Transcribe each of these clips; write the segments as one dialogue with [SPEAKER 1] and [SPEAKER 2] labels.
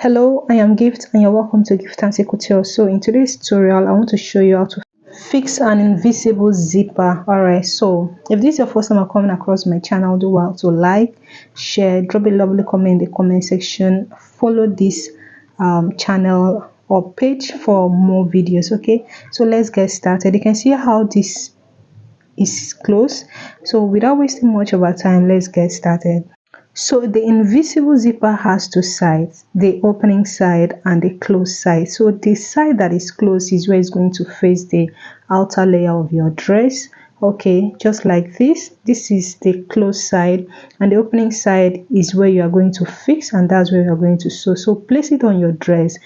[SPEAKER 1] Hello, I am Gift and you're welcome to Gift and Couture. So in today's tutorial, I want to show you how to fix an invisible zipper. Alright, so if this is your first time coming across my channel, do well to like, share, drop a lovely comment in the comment section, follow this channel or page for more videos. Okay, so let's get started. You can see how this is closed. So without wasting much of our time, let's get started. So the invisible zipper has two sides, the opening side and the closed side. So the side that is closed is where it's going to face the outer layer of your dress. Okay, just like this. This is the closed side, and the opening side is where you are going to fix, and that's where you are going to sew. So place it on your dress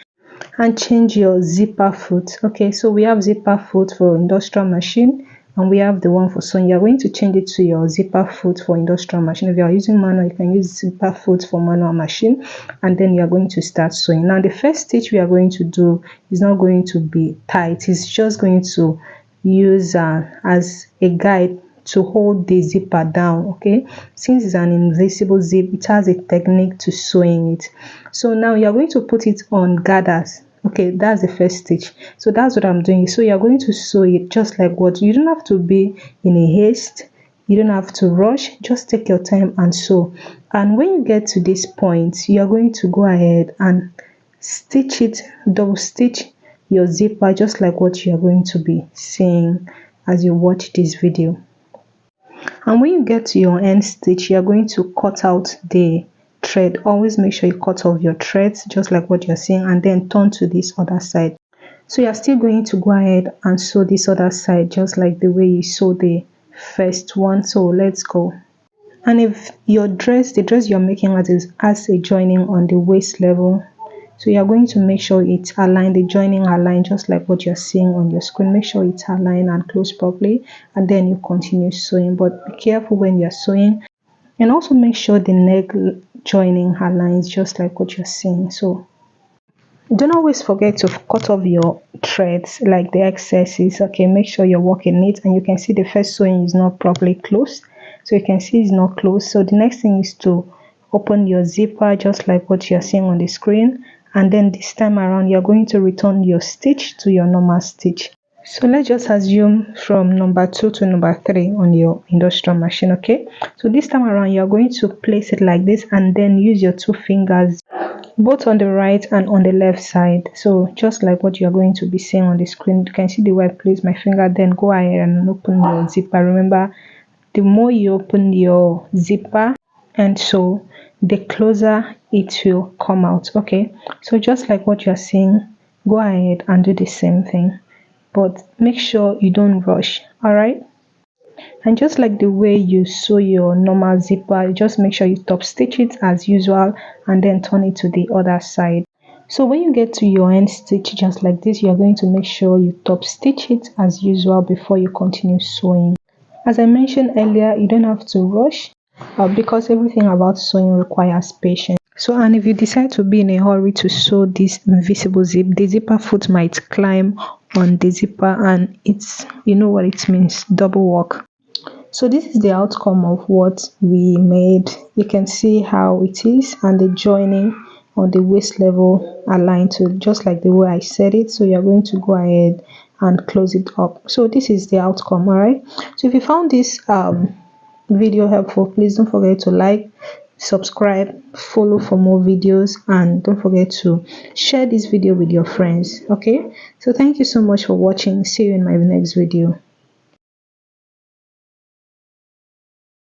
[SPEAKER 1] and change your zipper foot. Okay, so we have zipper foot for industrial machine and we have the one for sewing. You're going to change it to your zipper foot for industrial machine. If you are using manual, you can use zipper foot for manual machine, and then you are going to start sewing. Now the first stitch we are going to do is not going to be tight. It's just going to use as a guide to hold the zipper down. Okay, since it's an invisible zip, it has a technique to sewing it. So now you're going to put it on gathers. Okay, that's the first stitch. So that's what I'm doing. So you're going to sew it just like what you don't have to be in a haste, you don't have to rush, just take your time and sew. And when you get to this point, you're going to go ahead and stitch it, double stitch your zipper just like what you're going to be seeing as you watch this video. And when you get to your end stitch, you're going to cut out the thread. Always make sure you cut off your threads just like what you're seeing, and then turn to this other side. So you're still going to go ahead and sew this other side just like the way you sew the first one. So let's go. And if your dress, the dress you're making has a joining on the waist level, so you're going to make sure it's aligned, the joining aligned just like what you're seeing on your screen. Make sure it's aligned and closed properly, and then you continue sewing. But be careful when you're sewing, and also make sure the neck joining aligns just like what you're seeing. So don't always forget to cut off your threads, like the excesses. Okay, make sure you're working it, and you can see the first sewing is not properly closed, so you can see it's not closed. So the next thing is to open your zipper just like what you're seeing on the screen, and then this time around you're going to return your stitch to your normal stitch. So let's just assume from number 2 to number 3 on your industrial machine. Okay, so this time around you're going to place it like this, and then use your 2 fingers both on the right and on the left side. So just like what you're going to be seeing on the screen, you can see the way I place my finger. Then go ahead and open your zipper. Remember, the more you open your zipper and so the closer it will come out. Okay, so just like what you're seeing, go ahead and do the same thing, but make sure you don't rush. All right, and just like the way you sew your normal zipper, just make sure you top stitch it as usual and then turn it to the other side. So when you get to your end stitch just like this, you're going to make sure you top stitch it as usual before you continue sewing. As I mentioned earlier, you don't have to rush because everything about sewing requires patience. So, and if you decide to be in a hurry to sew this invisible zip, the zipper foot might climb on the zipper, and it's, you know what it means, double work. So this is the outcome of what we made. You can see how it is, and the joining on the waist level aligned to just like the way I said it. So you're going to go ahead and close it up. So this is the outcome. All right, so if you found this video helpful, please don't forget to like, subscribe, follow for more videos, and don't forget to share this video with your friends. Okay, so thank you so much for watching. See you in my next video.